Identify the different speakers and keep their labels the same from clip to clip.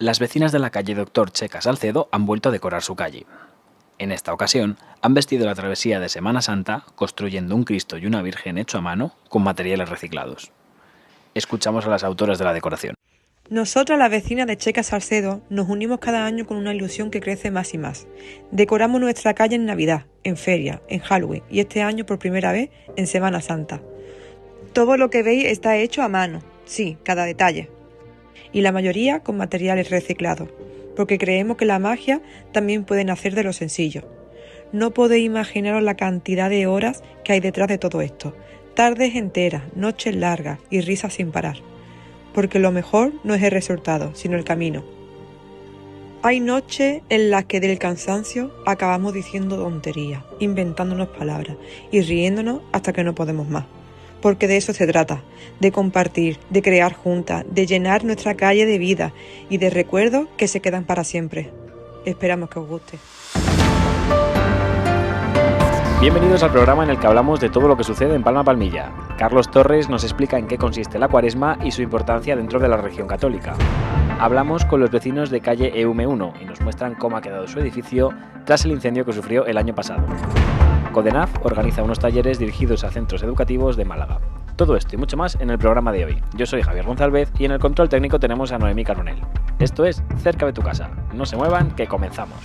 Speaker 1: Las vecinas de la calle Doctor Checa Salcedo han vuelto a decorar su calle. En esta ocasión, han vestido la travesía de Semana Santa construyendo un Cristo y una Virgen hecho a mano con materiales reciclados. Escuchamos a las autoras de la decoración.
Speaker 2: Nosotras, las vecinas de Checa Salcedo, nos unimos cada año con una ilusión que crece más y más. Decoramos nuestra calle en Navidad, en feria, en Halloween y este año por primera vez en Semana Santa. Todo lo que veis está hecho a mano, sí, cada detalle. Y la mayoría con materiales reciclados, porque creemos que la magia también puede nacer de lo sencillo. No podéis imaginaros la cantidad de horas que hay detrás de todo esto. Tardes enteras, noches largas y risas sin parar. Porque lo mejor no es el resultado, sino el camino. Hay noches en las que del cansancio acabamos diciendo tonterías, inventándonos palabras y riéndonos hasta que no podemos más. Porque de eso se trata, de compartir, de crear juntas, de llenar nuestra calle de vida y de recuerdos que se quedan para siempre. Esperamos que os guste.
Speaker 1: Bienvenidos al programa en el que hablamos de todo lo que sucede en Palma Palmilla. Carlos Torres nos explica en qué consiste la Cuaresma y su importancia dentro de la región católica. Hablamos con los vecinos de calle Eume 1 y nos muestran cómo ha quedado su edificio tras el incendio que sufrió el año pasado. Codenaf organiza unos talleres dirigidos a centros educativos de Málaga. Todo esto y mucho más en el programa de hoy. Yo soy Javier González y en el control técnico tenemos a Noemí Caronel. Esto es Cerca de tu casa. No se muevan, que comenzamos.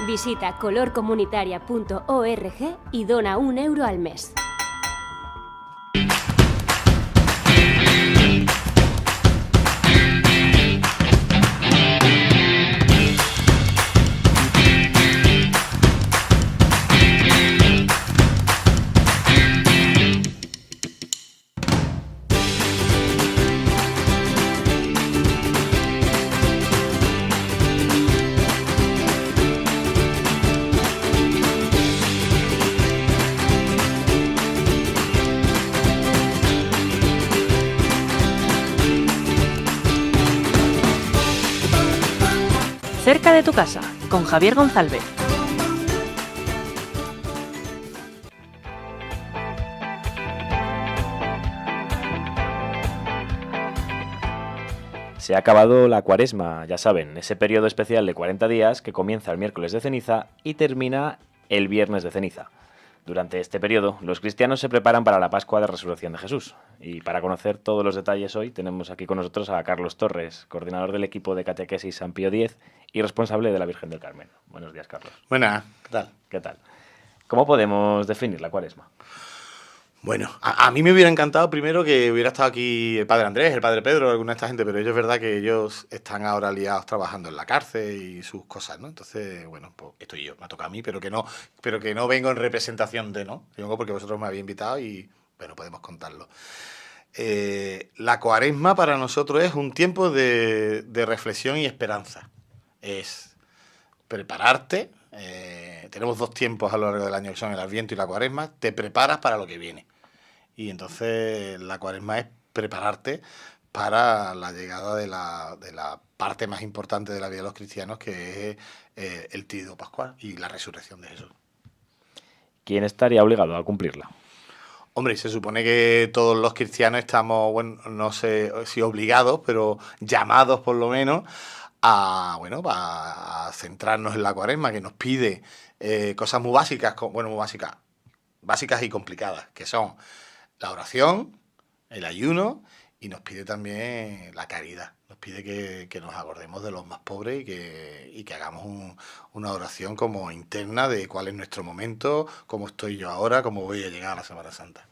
Speaker 3: Visita colorcomunitaria.org y dona €1 al mes.
Speaker 4: Cerca de tu casa, con Javier González.
Speaker 1: Se ha acabado la Cuaresma, ya saben, ese periodo especial de 40 días que comienza el miércoles de ceniza y termina el viernes de ceniza. Durante este periodo, los cristianos se preparan para la Pascua de Resurrección de Jesús. Y para conocer todos los detalles hoy, tenemos aquí con nosotros a Carlos Torres, coordinador del equipo de Catequesis San Pío X y responsable de la Virgen del Carmen. Buenos días, Carlos.
Speaker 5: Buenas, ¿qué tal?
Speaker 1: ¿Qué tal? ¿Cómo podemos definir la Cuaresma?
Speaker 5: Bueno, a mí me hubiera encantado primero que hubiera estado aquí el padre Andrés, el padre Pedro, alguna de esta gente, pero ellos es verdad que ellos están ahora liados trabajando en la cárcel y sus cosas, ¿no? Entonces, bueno, pues estoy yo, me ha tocado a mí, pero que no vengo en representación de, ¿no? Vengo porque vosotros me habéis invitado y, bueno, podemos contarlo. La Cuaresma para nosotros es un tiempo de reflexión y esperanza. Es prepararte. Tenemos 2 tiempos a lo largo del año que son el Adviento y la Cuaresma. Te preparas para lo que viene. Y entonces la Cuaresma es prepararte para la llegada de la parte más importante de la vida de los cristianos, que es el Triduo Pascual y la resurrección de Jesús.
Speaker 1: ¿Quién estaría obligado a cumplirla?
Speaker 5: Hombre, se supone que todos los cristianos estamos, bueno, no sé si obligados, pero llamados por lo menos a centrarnos en la Cuaresma, que nos pide cosas muy básicas, básicas y complicadas, que son la oración, el ayuno, y nos pide también la caridad. Nos pide que nos acordemos de los más pobres y que hagamos una oración como interna de cuál es nuestro momento, cómo estoy yo ahora, cómo voy a llegar a la Semana Santa.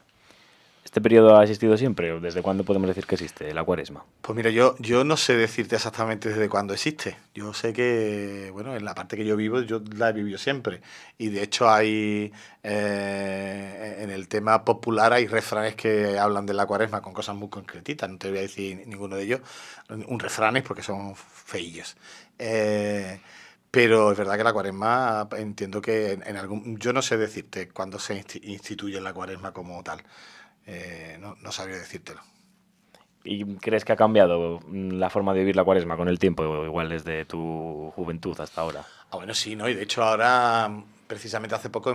Speaker 1: ¿Este periodo ha existido siempre? ¿Desde cuándo podemos decir que existe la Cuaresma?
Speaker 5: Pues mira, yo no sé decirte exactamente desde cuándo existe. Yo sé que, bueno, en la parte que yo vivo, yo la he vivido siempre. Y de hecho hay, en el tema popular, hay refranes que hablan de la Cuaresma con cosas muy concretitas. No te voy a decir ninguno de ellos. Un refranes porque son feillos. Pero es verdad que la Cuaresma, entiendo que yo no sé decirte cuándo se instituye la Cuaresma como tal. No sabría decírtelo.
Speaker 1: ¿Y crees que ha cambiado la forma de vivir la Cuaresma con el tiempo, igual desde tu juventud hasta ahora?
Speaker 5: Bueno, sí, ¿no? Y de hecho ahora, precisamente hace poco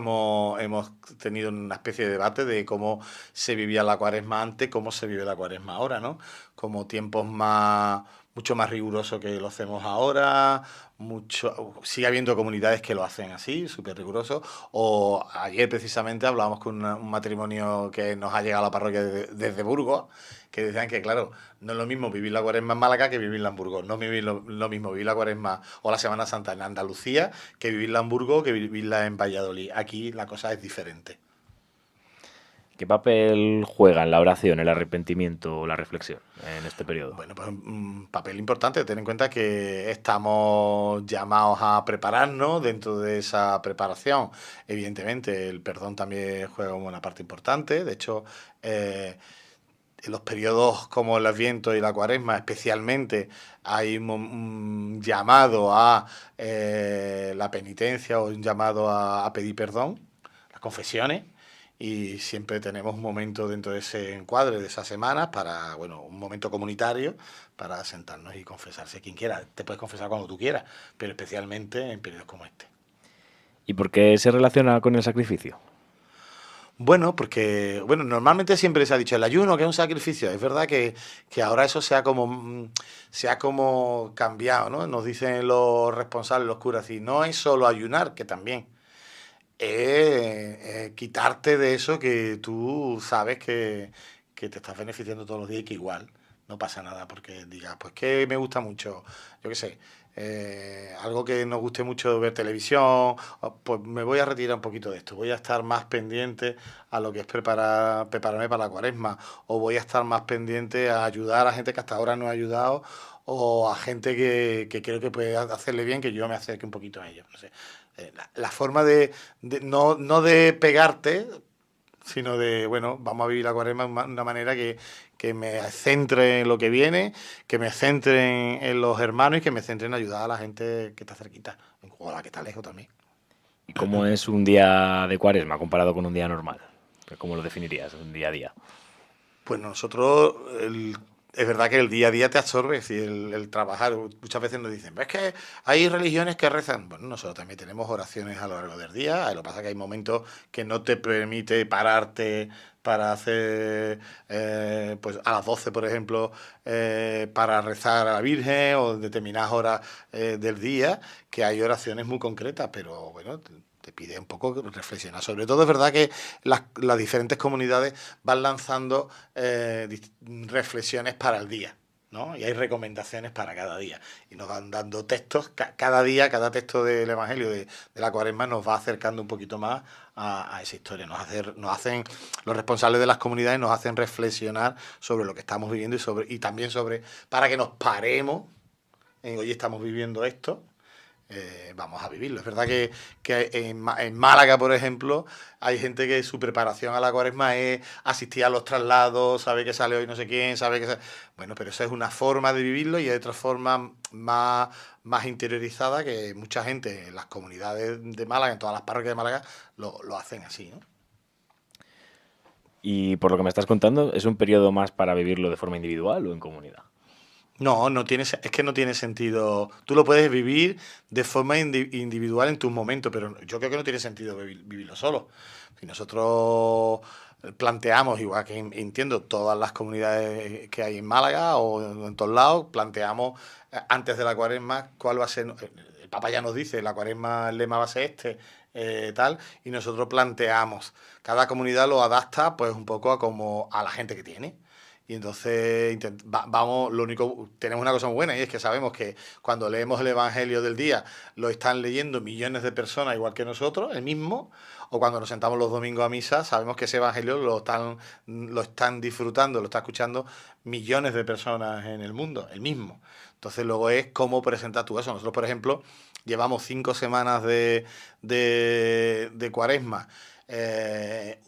Speaker 5: hemos tenido una especie de debate de cómo se vivía la cuaresma antes, cómo se vive la cuaresma ahora, ¿no? Como tiempos mucho más rigurosos que lo hacemos ahora, sigue habiendo comunidades que lo hacen así, súper riguroso. O ayer precisamente hablábamos con un matrimonio que nos ha llegado a la parroquia desde Burgos, que decían que, claro, no es lo mismo vivir la cuaresma en Málaga que vivirla en Burgos. No es lo mismo vivir la cuaresma o la Semana Santa en Andalucía que vivirla en Burgos o que vivirla en Valladolid. Aquí la cosa es diferente.
Speaker 1: ¿Qué papel juega en la oración, el arrepentimiento o la reflexión en este periodo?
Speaker 5: Bueno, pues un papel importante. Ten en cuenta que estamos llamados a prepararnos. Dentro de esa preparación, evidentemente, el perdón también juega una parte importante. De hecho, en los periodos como el Adviento y la Cuaresma, especialmente, hay un llamado a la penitencia o un llamado a pedir perdón, las confesiones. Y siempre tenemos un momento dentro de ese encuadre de esas semanas para, bueno, un momento comunitario para sentarnos y confesarse quien quiera. Te puedes confesar cuando tú quieras, pero especialmente en periodos como este.
Speaker 1: ¿Y por qué se relaciona con el sacrificio?
Speaker 5: Bueno, porque normalmente siempre se ha dicho el ayuno, que es un sacrificio. Es verdad que ahora eso se ha como cambiado, ¿no? Nos dicen los responsables, los curas, y no es solo ayunar, que también. Quitarte de eso que tú sabes que te estás beneficiando todos los días y que igual no pasa nada porque digas, pues que me gusta mucho, yo qué sé, algo que nos guste mucho ver televisión, pues me voy a retirar un poquito de esto, voy a estar más pendiente a lo que es prepararme para la cuaresma, o voy a estar más pendiente a ayudar a gente que hasta ahora no ha ayudado, o a gente que creo que puede hacerle bien, que yo me acerque un poquito a ellos, no sé. La forma no de pegarte, sino de, bueno, vamos a vivir la cuaresma de una manera que me centre en lo que viene, que me centre en los hermanos y que me centre en ayudar a la gente que está cerquita, o a la que está lejos también.
Speaker 1: ¿Y cómo es un día de Cuaresma comparado con un día normal? ¿Cómo lo definirías, un día a día?
Speaker 5: Pues nosotros, es verdad que el día a día te absorbe, si el trabajar, muchas veces nos dicen, ¿ves que hay religiones que rezan? Bueno, nosotros también tenemos oraciones a lo largo del día, lo que pasa es que hay momentos que no te permite pararte para hacer, pues a las 12, por ejemplo, para rezar a la Virgen o en determinadas horas del día, que hay oraciones muy concretas, pero bueno, te pide un poco reflexionar. Sobre todo es verdad que las diferentes comunidades van lanzando reflexiones para el día, ¿no? Y hay recomendaciones para cada día. Y nos van dando textos, cada día, cada texto del Evangelio de la Cuaresma nos va acercando un poquito más a esa historia. Nos hacen, los responsables de las comunidades nos hacen reflexionar sobre lo que estamos viviendo y también para que nos paremos en, oye, estamos viviendo esto. Vamos a vivirlo. Es verdad que en Málaga, por ejemplo, hay gente que su preparación a la cuaresma es asistir a los traslados, sabe que sale hoy no sé quién, Bueno, pero eso es una forma de vivirlo y hay otra forma más interiorizada que mucha gente en las comunidades de Málaga, en todas las parroquias de Málaga, lo hacen así, ¿no?
Speaker 1: Y por lo que me estás contando, ¿es un periodo más para vivirlo de forma individual o en comunidad?
Speaker 5: No, es que no tiene sentido. Tú lo puedes vivir de forma individual en tus momentos, pero yo creo que no tiene sentido vivirlo solo. Si nosotros planteamos, igual que entiendo todas las comunidades que hay en Málaga o en todos lados, planteamos antes de la cuaresma cuál va a ser. El Papa ya nos dice, la cuaresma, el lema va a ser tal, y nosotros planteamos. Cada comunidad lo adapta pues un poco a la gente que tiene. Y entonces tenemos una cosa muy buena y es que sabemos que cuando leemos el Evangelio del día lo están leyendo millones de personas igual que nosotros, el mismo, o cuando nos sentamos los domingos a misa, sabemos que ese Evangelio lo están disfrutando, lo están escuchando millones de personas en el mundo, el mismo. Entonces luego es cómo presentas tú eso. Nosotros, por ejemplo, llevamos 5 semanas de Cuaresma.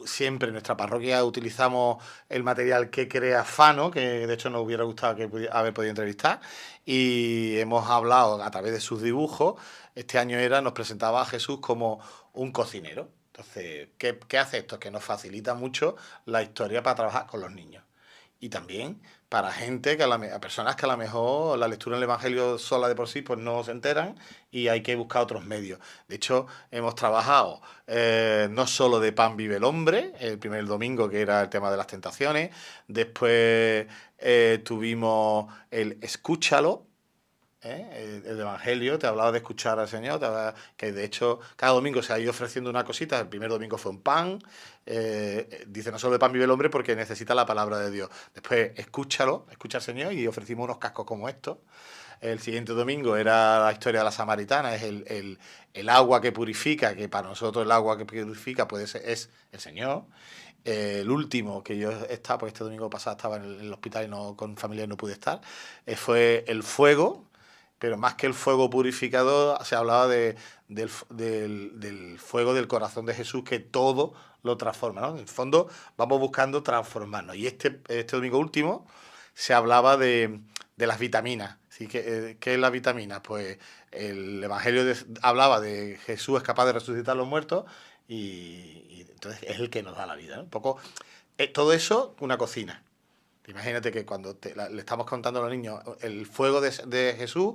Speaker 5: Siempre en nuestra parroquia utilizamos el material que crea Fano, que de hecho nos hubiera gustado haber podido entrevistar, y hemos hablado a través de sus dibujos. Este año nos presentaba a Jesús como un cocinero. Entonces, ¿qué hace esto? Que nos facilita mucho la historia para trabajar con los niños. Y también para gente, a personas que a lo mejor la lectura del Evangelio sola de por sí pues no se enteran y hay que buscar otros medios. De hecho, hemos trabajado no solo de Pan vive el hombre, el primer domingo que era el tema de las tentaciones, después tuvimos el escúchalo, el Evangelio, te hablaba de escuchar al Señor, que de hecho cada domingo se ha ido ofreciendo una cosita. El primer domingo fue un pan, dice no solo de pan vive el hombre porque necesita la palabra de Dios. Después escúchalo, escucha al Señor y ofrecimos unos cascos como estos. El siguiente domingo era la historia de la samaritana, es el agua que purifica, que para nosotros el agua que purifica es el Señor. El último que yo estaba, porque este domingo pasado estaba en el hospital y con familia y no pude estar, fue el fuego. Pero más que el fuego purificador, se hablaba del fuego del corazón de Jesús, que todo lo transforma, ¿no? En el fondo vamos buscando transformarnos. Y este domingo último se hablaba de las vitaminas. ¿Sí? ¿Qué es la vitamina? Pues el Evangelio hablaba de Jesús es capaz de resucitar a los muertos y entonces es el que nos da la vida, ¿no? Un poco, todo eso, una cocina. Imagínate que cuando le estamos contando a los niños el fuego de Jesús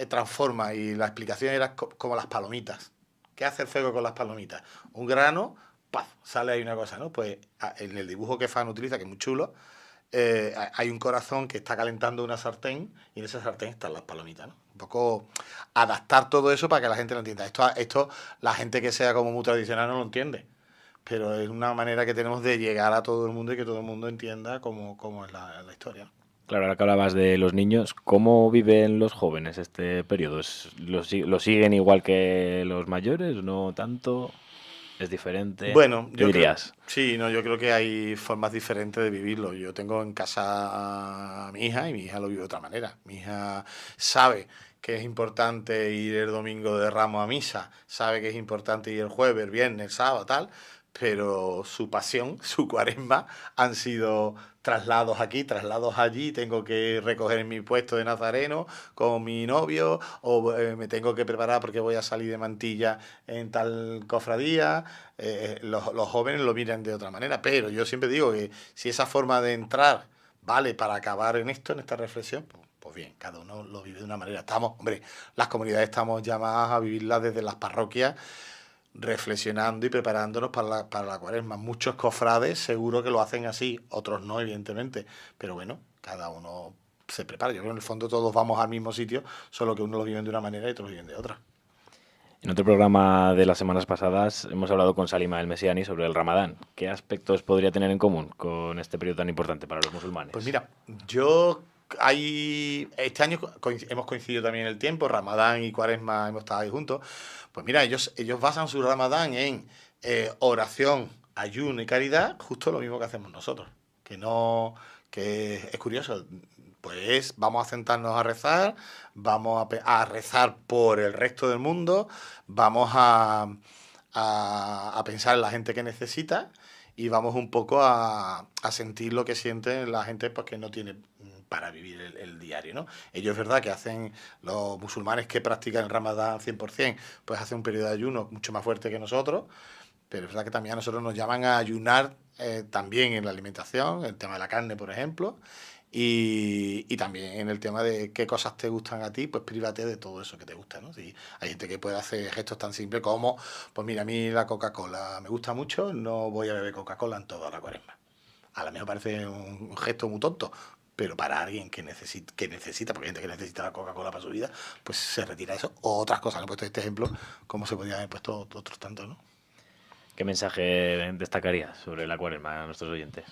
Speaker 5: transforma, y la explicación era como las palomitas. ¿Qué hace el fuego con las palomitas? Un grano, ¡paf!, sale ahí una cosa, ¿no? Pues en el dibujo que Fan utiliza, que es muy chulo, hay un corazón que está calentando una sartén y en esa sartén están las palomitas, ¿no? Un poco adaptar todo eso para que la gente lo entienda. Esto la gente que sea como muy tradicional no lo entiende. Pero es una manera que tenemos de llegar a todo el mundo y que todo el mundo entienda cómo es la historia.
Speaker 1: Claro, ahora que hablabas de los niños, ¿cómo viven los jóvenes este periodo? ¿Lo siguen igual que los mayores? ¿No tanto? ¿Es diferente?
Speaker 5: Bueno,
Speaker 1: ¿Qué dirías?
Speaker 5: yo creo que hay formas diferentes de vivirlo. Yo tengo en casa a mi hija y mi hija lo vive de otra manera. Mi hija sabe que es importante ir el domingo de Ramos a misa, sabe que es importante ir el jueves, el viernes, el sábado, tal, pero su pasión, su cuaresma, han sido traslados aquí, traslados allí. Tengo que recoger mi puesto de nazareno con mi novio, o me tengo que preparar porque voy a salir de mantilla en tal cofradía. Los jóvenes lo miran de otra manera, pero yo siempre digo que si esa forma de entrar vale para acabar en esta reflexión, pues bien, cada uno lo vive de una manera. Las comunidades estamos llamadas a vivirlas desde las parroquias, reflexionando y preparándonos para la cuaresma. Muchos cofrades seguro que lo hacen así, otros no, evidentemente, pero bueno, cada uno se prepara. Yo creo que en el fondo todos vamos al mismo sitio, solo que unos lo viven de una manera y otros lo viven de otra.
Speaker 1: En otro programa de las semanas pasadas hemos hablado con Salima El Mesiani sobre el Ramadán. ¿Qué aspectos podría tener en común con este periodo tan importante para los musulmanes?
Speaker 5: Pues mira, este año hemos coincidido también en el tiempo, Ramadán y Cuaresma hemos estado ahí juntos. Pues mira, ellos basan su Ramadán en oración, ayuno y caridad, justo lo mismo que hacemos nosotros. Que es curioso. Pues vamos a sentarnos a rezar, vamos a rezar por el resto del mundo, vamos a pensar en la gente que necesita y vamos un poco a sentir lo que siente la gente, pues, que no tiene para vivir el diario, ¿no? Ellos es verdad que hacen, los musulmanes que practican el Ramadán 100%, pues hacen un periodo de ayuno mucho más fuerte que nosotros, pero es verdad que también a nosotros nos llaman a ayunar también en la alimentación, el tema de la carne, por ejemplo, y también en el tema de qué cosas te gustan a ti, pues prívate de todo eso que te gusta, ¿no? Si hay gente que puede hacer gestos tan simples como, pues mira, a mí la Coca-Cola me gusta mucho, no voy a beber Coca-Cola en toda la cuaresma. A lo mejor parece un gesto muy tonto, pero para alguien que necesita, porque hay gente que necesita la Coca-Cola para su vida, pues se retira eso. O otras cosas. No he puesto este ejemplo, como se podrían haber puesto otros tantos, ¿no?
Speaker 1: ¿Qué mensaje destacarías sobre la cuaresma a nuestros oyentes?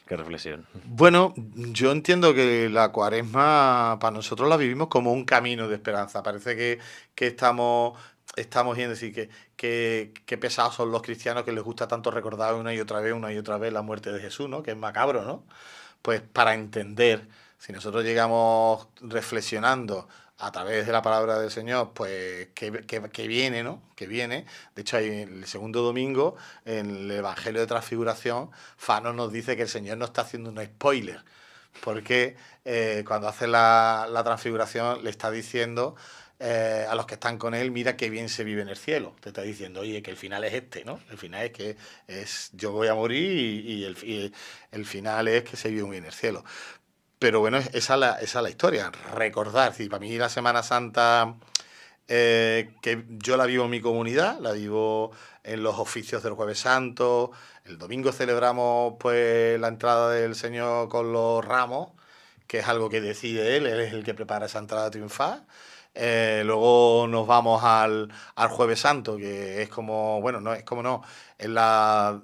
Speaker 1: ¿Qué reflexión?
Speaker 5: Bueno, yo entiendo que la cuaresma para nosotros la vivimos como un camino de esperanza. Parece que estamos viendo decir que pesados son los cristianos, que les gusta tanto recordar una y otra vez la muerte de Jesús, ¿no? Que es macabro, ¿no? Pues para entender, si nosotros llegamos reflexionando a través de la palabra del Señor, pues que viene, ¿no? Que viene. De hecho, ahí el segundo domingo, en el Evangelio de Transfiguración, Fano nos dice que el Señor no está haciendo un spoiler, porque cuando hace la transfiguración le está diciendo a los que están con él, mira qué bien se vive en el cielo. Te está diciendo, oye, que el final es este, ¿no? El final es que yo voy a morir y el final es que se vive muy bien en el cielo. Pero bueno, esa es la historia, recordar. Sí, para mí la Semana Santa, que yo la vivo en mi comunidad, la vivo en los oficios del Jueves Santo. El domingo celebramos pues la entrada del Señor con los ramos, que es algo que decide él es el que prepara esa entrada triunfal. Luego nos vamos al Jueves Santo, que es como, bueno, no es como no, es la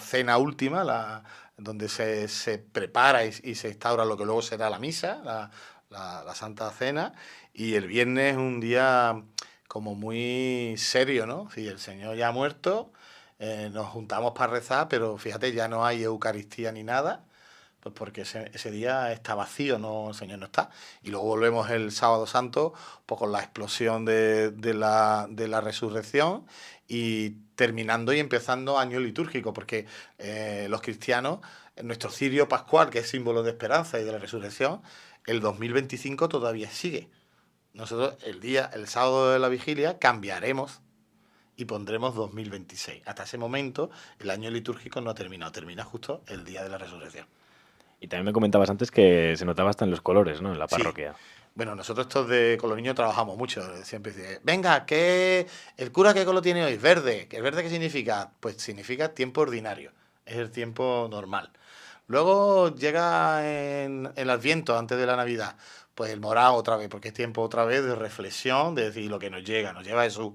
Speaker 5: cena última, donde se prepara y se instaura lo que luego será la misa, la Santa Cena. Y el viernes es un día como muy serio, ¿no? Si el Señor ya ha muerto, nos juntamos para rezar, pero fíjate, ya no hay Eucaristía ni nada. Pues porque ese día está vacío, no, el Señor no está. Y luego volvemos el Sábado Santo, pues con la explosión de la resurrección y terminando y empezando año litúrgico, porque los cristianos, nuestro cirio pascual, que es símbolo de esperanza y de la resurrección, el 2025 todavía sigue. Nosotros el sábado de la vigilia cambiaremos y pondremos 2026. Hasta ese momento el año litúrgico no ha terminado, termina justo el día de la resurrección.
Speaker 1: Y también me comentabas antes que se notaba hasta en los colores, ¿no? En la
Speaker 5: Sí.
Speaker 1: parroquia.
Speaker 5: Bueno, nosotros con los niños trabajamos mucho. Siempre dice, venga, ¿el cura qué color tiene hoy? Verde. ¿El verde qué significa? Pues significa tiempo ordinario. Es el tiempo normal. Luego llega en el Adviento, antes de la Navidad, pues el morado otra vez, porque es tiempo otra vez de reflexión, de decir lo que nos lleva Jesús.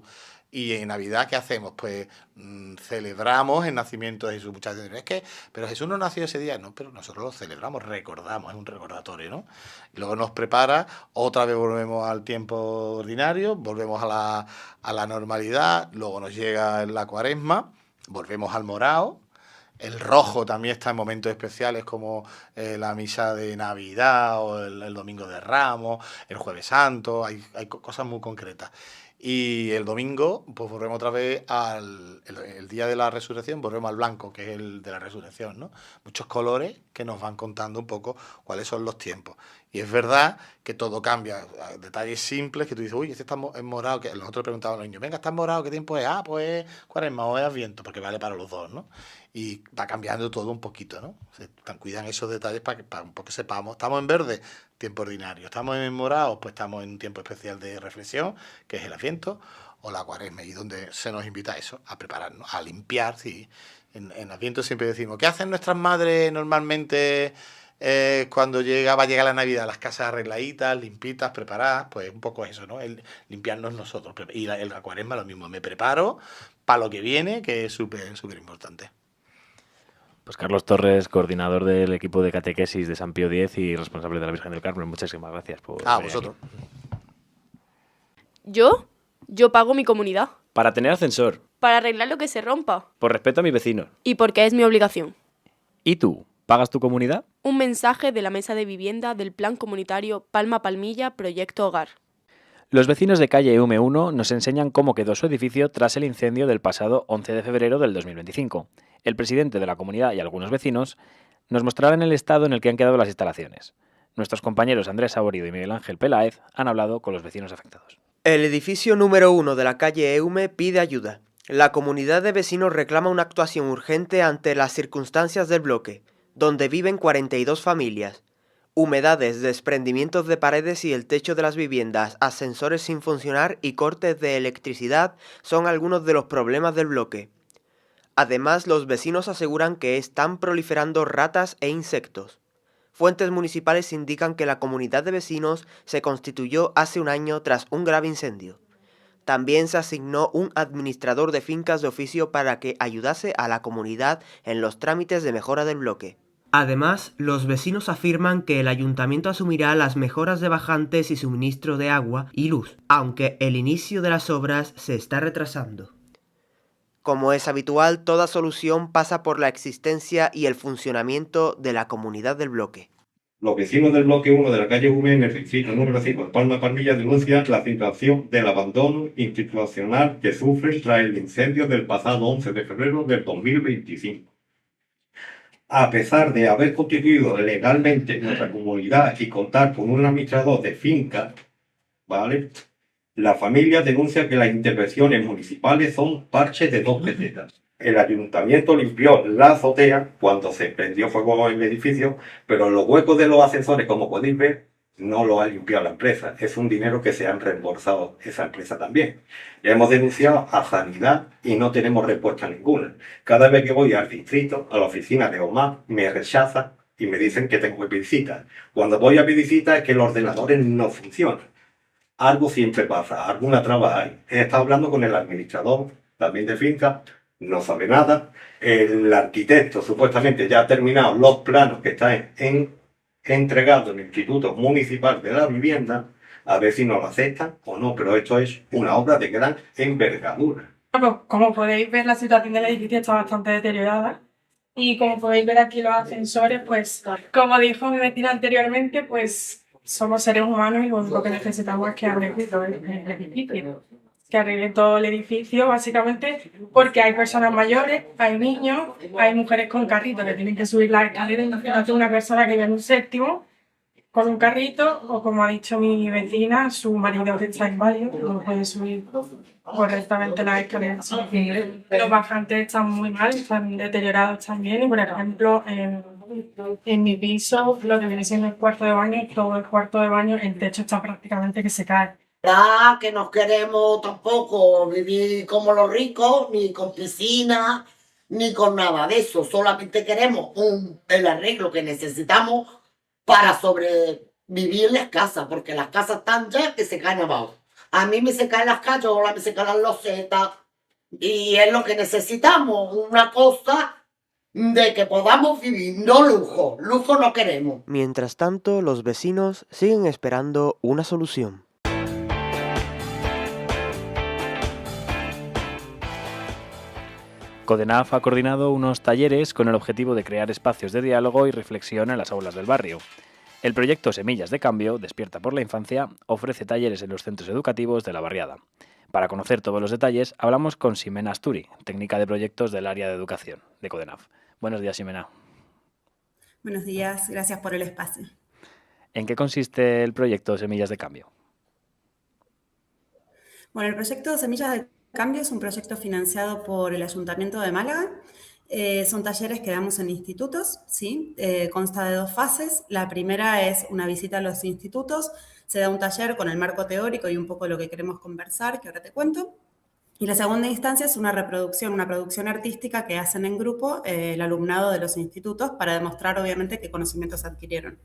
Speaker 5: Y en Navidad, ¿qué hacemos? Pues celebramos el nacimiento de Jesús. Muchas veces, pero Jesús no nació ese día. No, pero nosotros lo celebramos, recordamos, es un recordatorio, ¿no? Y luego nos prepara, otra vez volvemos al tiempo ordinario, volvemos a la normalidad, luego nos llega la Cuaresma, volvemos al morado. El rojo también está en momentos especiales como la misa de Navidad o el Domingo de Ramos, el Jueves Santo, hay cosas muy concretas. Y el domingo, pues volvemos otra vez el día de la resurrección, volvemos al blanco, que es el de la resurrección, ¿no? Muchos colores que nos van contando un poco cuáles son los tiempos. Y es verdad que todo cambia. Hay detalles simples que tú dices, uy, este está en morado, que nosotros preguntábamos a los niños, venga, está en morado, ¿qué tiempo es? Ah, pues Cuaresma o es Adviento, porque vale para los dos, ¿no? Y va cambiando todo un poquito, ¿no? Se cuidan esos detalles para un poco sepamos. Estamos en verde, tiempo ordinario. Estamos en morado, pues estamos en un tiempo especial de reflexión, que es el Adviento o la Cuaresma, y donde se nos invita a eso, a prepararnos, a limpiar. Sí. En Adviento siempre decimos, ¿qué hacen nuestras madres normalmente cuando va a llegar la Navidad? Las casas arregladitas, limpitas, preparadas, pues un poco eso, ¿no? El limpiarnos nosotros. Y la Cuaresma lo mismo, me preparo para lo que viene, que es súper importante.
Speaker 1: Pues Carlos Torres, coordinador del equipo de catequesis de San Pío X y responsable de la Virgen del Carmen. Muchísimas gracias por venir
Speaker 5: Vosotros.
Speaker 1: aquí.
Speaker 6: Yo pago mi comunidad.
Speaker 1: Para tener ascensor.
Speaker 6: Para arreglar lo que se rompa.
Speaker 1: Por respeto a mis vecinos.
Speaker 6: Y porque es mi obligación.
Speaker 1: ¿Y tú? ¿Pagas tu comunidad?
Speaker 6: Un mensaje de la Mesa de Vivienda del Plan Comunitario Palma Palmilla Proyecto Hogar.
Speaker 1: Los vecinos de calle Eume 1 nos enseñan cómo quedó su edificio tras el incendio del pasado 11 de febrero del 2025. El presidente de la comunidad y algunos vecinos nos mostrarán el estado en el que han quedado las instalaciones. Nuestros compañeros Andrés Saborido y Miguel Ángel Peláez han hablado con los vecinos afectados.
Speaker 7: El edificio número 1 de la calle Eume pide ayuda. La comunidad de vecinos reclama una actuación urgente ante las circunstancias del bloque, donde viven 42 familias. Humedades, desprendimientos de paredes y el techo de las viviendas, ascensores sin funcionar y cortes de electricidad son algunos de los problemas del bloque. Además, los vecinos aseguran que están proliferando ratas e insectos. Fuentes municipales indican que la comunidad de vecinos se constituyó hace un año tras un grave incendio. También se asignó un administrador de fincas de oficio para que ayudase a la comunidad en los trámites de mejora del bloque. Además, los vecinos afirman que el ayuntamiento asumirá las mejoras de bajantes y suministro de agua y luz, aunque el inicio de las obras se está retrasando. Como es habitual, toda solución pasa por la existencia y el funcionamiento de la comunidad del bloque.
Speaker 8: Los vecinos del bloque 1 de la calle UM en el distrito número 5 de Palma Palmilla denuncian la situación del abandono institucional que sufren tras el incendio del pasado 11 de febrero del 2025. A pesar de haber constituido legalmente nuestra comunidad y contar con un administrador de finca, ¿vale?, la familia denuncia que las intervenciones municipales son parches de 2 pesetas. El ayuntamiento limpió la azotea cuando se prendió fuego en el edificio, pero los huecos de los ascensores, como podéis ver, no lo ha limpiado la empresa. Es un dinero que se han reembolsado esa empresa también. Ya hemos denunciado a Sanidad y no tenemos respuesta ninguna. Cada vez que voy al distrito, a la oficina de OMA, me rechazan y me dicen que tengo que pedir cita. Cuando voy a pedir cita es que los ordenadores no funcionan. Algo siempre pasa, alguna traba hay. He estado hablando con el administrador, también de finca, no sabe nada. El arquitecto supuestamente ya ha terminado los planos que están entregados en el Instituto Municipal de la Vivienda, a ver si nos lo aceptan o no, pero esto es una obra de gran envergadura.
Speaker 9: Bueno, como podéis ver, la situación del edificio está bastante deteriorada y como podéis ver aquí los ascensores, pues como dijo mi vecina anteriormente, pues somos seres humanos y lo único que necesitamos es que arreglen todo el edificio. Que arreglen todo el edificio, básicamente, porque hay personas mayores, hay niños, hay mujeres con carrito que tienen que subir las escaleras. Imagínate una persona que vive en un séptimo con un carrito, o como ha dicho mi vecina, su marido que está inválido, no puede subir correctamente las escaleras. Los bajantes están muy mal, están deteriorados también, y por ejemplo, en mi piso, lo que viene siendo el cuarto de baño, todo el cuarto de baño, el techo está prácticamente que se cae.
Speaker 10: Que no queremos tampoco vivir como los ricos, ni con piscina, ni con nada de eso. Solamente queremos el arreglo que necesitamos para sobrevivir en las casas, porque las casas están ya que se caen abajo. A mí me se caen las cayolas, me se caen las losetas, y es lo que necesitamos, una cosa de que podamos vivir, no lujo. Lujo no queremos.
Speaker 7: Mientras tanto, los vecinos siguen esperando una solución.
Speaker 1: Codenaf ha coordinado unos talleres con el objetivo de crear espacios de diálogo y reflexión en las aulas del barrio. El proyecto Semillas de Cambio, Despierta por la Infancia, ofrece talleres en los centros educativos de la barriada. Para conocer todos los detalles, hablamos con Ximena Asturi, técnica de proyectos del área de educación de Codenaf. Buenos días, Ximena.
Speaker 11: Buenos días, gracias por el espacio.
Speaker 1: ¿En qué consiste el proyecto Semillas de Cambio?
Speaker 11: Bueno, el proyecto Semillas de Cambio es un proyecto financiado por el Ayuntamiento de Málaga. Son talleres que damos en institutos, ¿sí? Consta de 2 fases. La primera es una visita a los institutos. Se da un taller con el marco teórico y un poco lo que queremos conversar, que ahora te cuento. Y la segunda instancia es una producción artística que hacen en grupo el alumnado de los institutos para demostrar, obviamente, qué conocimientos adquirieron.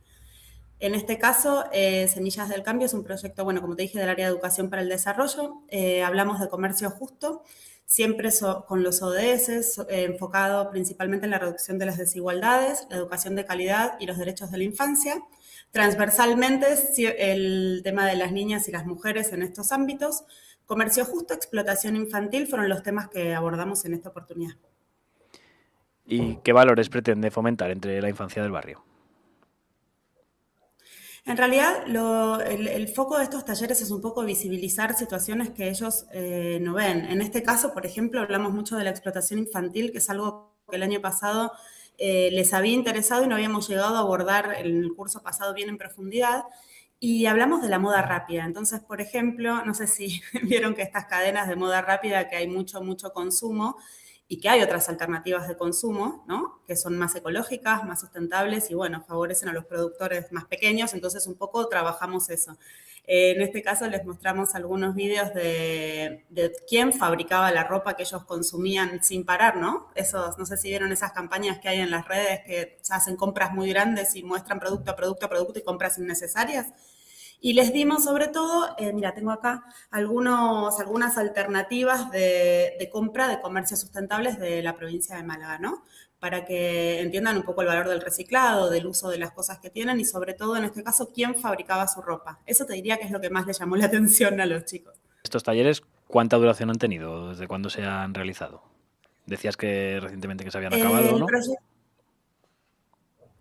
Speaker 11: En este caso, Semillas del Cambio es un proyecto, bueno, como te dije, del área de Educación para el Desarrollo. Hablamos de comercio justo, siempre con los ODS, enfocado principalmente en la reducción de las desigualdades, la educación de calidad y los derechos de la infancia. Transversalmente, el tema de las niñas y las mujeres en estos ámbitos. Comercio justo, explotación infantil fueron los temas que abordamos en esta oportunidad.
Speaker 1: ¿Y qué valores pretende fomentar entre la infancia del barrio?
Speaker 11: En realidad, el foco de estos talleres es un poco visibilizar situaciones que ellos no ven. En este caso, por ejemplo, hablamos mucho de la explotación infantil, que es algo que el año pasado les había interesado y no habíamos llegado a abordar en el curso pasado bien en profundidad. Y hablamos de la moda rápida. Entonces, por ejemplo, no sé si vieron que estas cadenas de moda rápida, que hay mucho consumo, y que hay otras alternativas de consumo, ¿no? Que son más ecológicas, más sustentables y, bueno, favorecen a los productores más pequeños. Entonces, un poco trabajamos eso. En este caso, les mostramos algunos vídeos de quién fabricaba la ropa que ellos consumían sin parar, ¿no? No sé si vieron esas campañas que hay en las redes que hacen compras muy grandes y muestran producto y compras innecesarias. Y les dimos sobre todo, mira, tengo acá algunas alternativas de compra de comercios sustentables de la provincia de Málaga, ¿no? Para que entiendan un poco el valor del reciclado, del uso de las cosas que tienen y sobre todo, en este caso, quién fabricaba su ropa. Eso te diría que es lo que más les llamó la atención a los chicos.
Speaker 1: ¿Estos talleres cuánta duración han tenido? ¿Desde cuándo se han realizado? Decías que recientemente que se habían acabado, ¿no?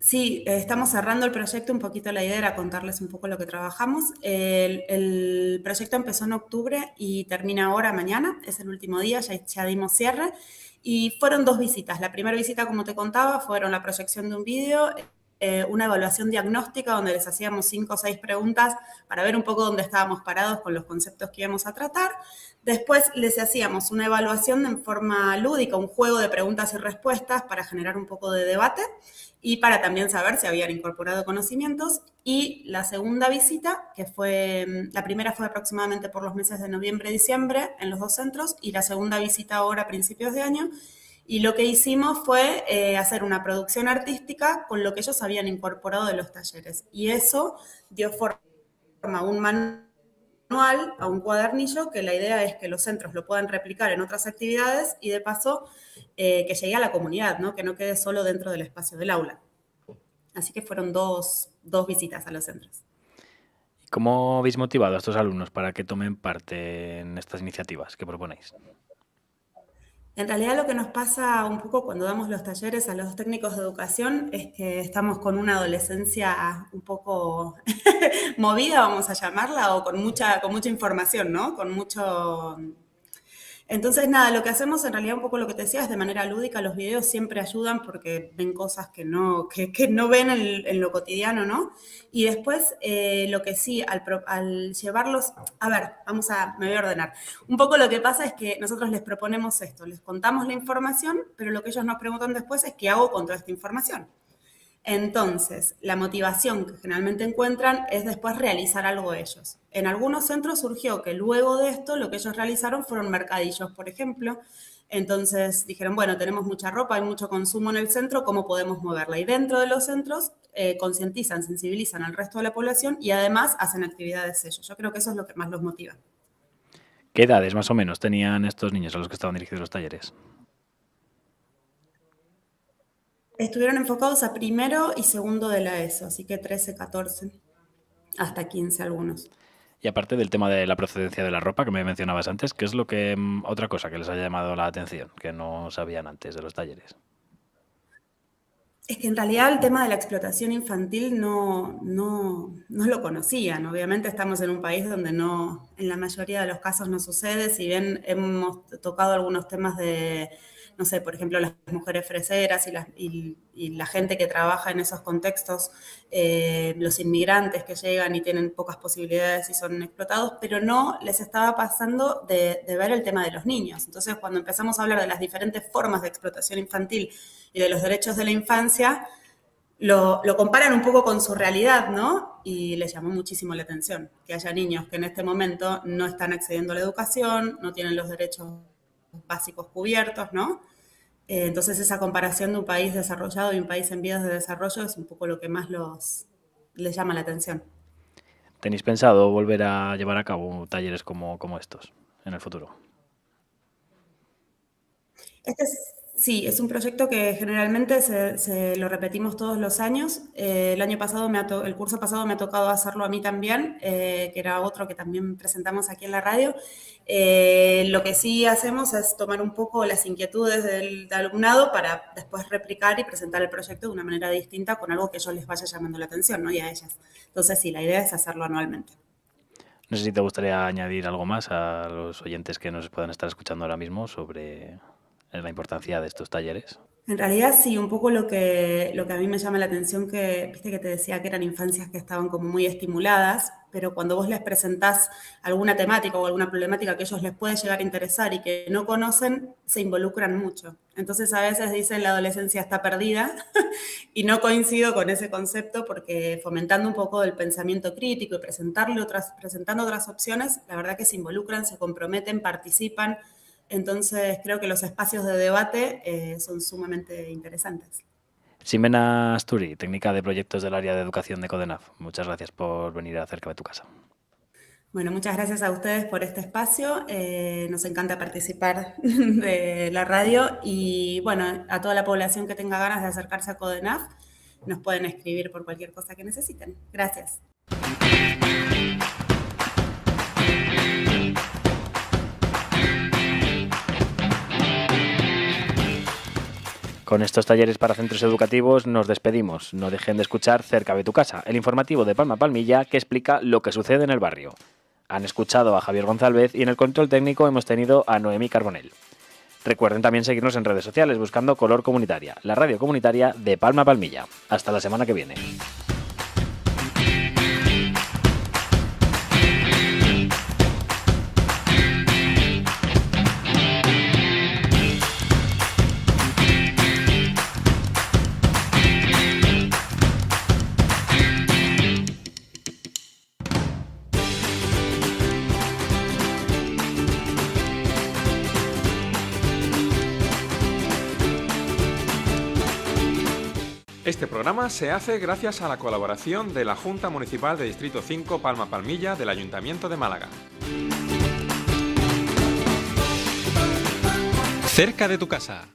Speaker 11: Sí, estamos cerrando el proyecto, un poquito la idea era contarles un poco lo que trabajamos. El proyecto empezó en octubre y termina ahora, mañana, es el último día, ya dimos cierre. Y fueron 2 visitas. La primera visita, como te contaba, fueron la proyección de un vídeo una evaluación diagnóstica donde les hacíamos 5 o 6 preguntas para ver un poco dónde estábamos parados con los conceptos que íbamos a tratar. Después les hacíamos una evaluación en forma lúdica, un juego de preguntas y respuestas para generar un poco de debate y para también saber si habían incorporado conocimientos. Y la segunda visita, que fue, la primera fue aproximadamente por los meses de noviembre y diciembre en los 2 centros, y la segunda visita ahora a principios de año. Y lo que hicimos fue hacer una producción artística con lo que ellos habían incorporado de los talleres. Y eso dio forma a un manual, a un cuadernillo, que la idea es que los centros lo puedan replicar en otras actividades y de paso que llegue a la comunidad, ¿no? Que no quede solo dentro del espacio del aula. Así que fueron dos visitas a los centros.
Speaker 1: ¿Cómo habéis motivado a estos alumnos para que tomen parte en estas iniciativas que proponéis?
Speaker 11: En realidad lo que nos pasa un poco cuando damos los talleres a los técnicos de educación es que estamos con una adolescencia un poco movida, vamos a llamarla, o con mucha información, ¿no? Con mucho... Entonces, nada, lo que hacemos en realidad un poco lo que te decía es de manera lúdica. Los videos siempre ayudan porque ven cosas que no ven en lo cotidiano, ¿no? Y después, lo que sí, al llevarlos... A ver, me voy a ordenar. Un poco lo que pasa es que nosotros les proponemos esto, les contamos la información, pero lo que ellos nos preguntan después es ¿qué hago con toda esta información? Entonces, la motivación que generalmente encuentran es después realizar algo ellos. En algunos centros surgió que luego de esto lo que ellos realizaron fueron mercadillos, por ejemplo. Entonces dijeron, bueno, tenemos mucha ropa, hay mucho consumo en el centro, ¿cómo podemos moverla? Y dentro de los centros concientizan, sensibilizan al resto de la población y además hacen actividades ellos. Yo creo que eso es lo que más los motiva.
Speaker 1: ¿Qué edades más o menos tenían estos niños a los que estaban dirigidos los talleres?
Speaker 11: Estuvieron enfocados a primero y segundo de la ESO, así que 13, 14, hasta 15 algunos.
Speaker 1: Y aparte del tema de la procedencia de la ropa que me mencionabas antes, ¿qué es otra cosa que les haya llamado la atención, que no sabían antes de los talleres?
Speaker 11: Es que en realidad el tema de la explotación infantil no lo conocían. Obviamente estamos en un país donde en la mayoría de los casos no sucede, si bien hemos tocado algunos temas de... No sé, por ejemplo, las mujeres freseras y la gente que trabaja en esos contextos, los inmigrantes que llegan y tienen pocas posibilidades y son explotados, pero no les estaba pasando de ver el tema de los niños. Entonces, cuando empezamos a hablar de las diferentes formas de explotación infantil y de los derechos de la infancia, lo comparan un poco con su realidad, ¿no? Y les llamó muchísimo la atención que haya niños que en este momento no están accediendo a la educación, no tienen los derechos básicos cubiertos, ¿no? Entonces esa comparación de un país desarrollado y un país en vías de desarrollo es un poco lo que más les llama la atención.
Speaker 1: ¿Tenéis pensado volver a llevar a cabo talleres como estos en el futuro?
Speaker 11: Sí, es un proyecto que generalmente se lo repetimos todos los años. El curso pasado me ha tocado hacerlo a mí también, que era otro que también presentamos aquí en la radio. Lo que sí hacemos es tomar un poco las inquietudes del alumnado para después replicar y presentar el proyecto de una manera distinta con algo que a ellos les vaya llamando la atención, ¿no? Y a ellas. Entonces sí, la idea es hacerlo anualmente.
Speaker 1: No sé si te gustaría añadir algo más a los oyentes que nos puedan estar escuchando ahora mismo sobre la importancia de estos talleres.
Speaker 11: En realidad sí, un poco lo que a mí me llama la atención, que viste que te decía que eran infancias que estaban como muy estimuladas, pero cuando vos les presentás alguna temática o alguna problemática que a ellos les puede llegar a interesar y que no conocen, se involucran mucho. Entonces a veces dicen la adolescencia está perdida y no coincido con ese concepto porque fomentando un poco el pensamiento crítico y presentando otras opciones, la verdad que se involucran, se comprometen, participan. Entonces, creo que los espacios de debate son sumamente interesantes.
Speaker 1: Ximena Asturi, técnica de proyectos del área de educación de Codenaf. Muchas gracias por venir a Cerca de tu Casa.
Speaker 11: Bueno, muchas gracias a ustedes por este espacio. Nos encanta participar de la radio y, bueno, a toda la población que tenga ganas de acercarse a Codenaf, nos pueden escribir por cualquier cosa que necesiten. Gracias.
Speaker 1: Con estos talleres para centros educativos nos despedimos. No dejen de escuchar Cerca de tu Casa, el informativo de Palma Palmilla que explica lo que sucede en el barrio. Han escuchado a Javier González y en el control técnico hemos tenido a Noemí Carbonell. Recuerden también seguirnos en redes sociales buscando Color Comunitaria, la radio comunitaria de Palma a Palmilla. Hasta la semana que viene.
Speaker 12: Este programa se hace gracias a la colaboración de la Junta Municipal de Distrito 5 Palma Palmilla del Ayuntamiento de Málaga.
Speaker 13: Cerca de tu casa.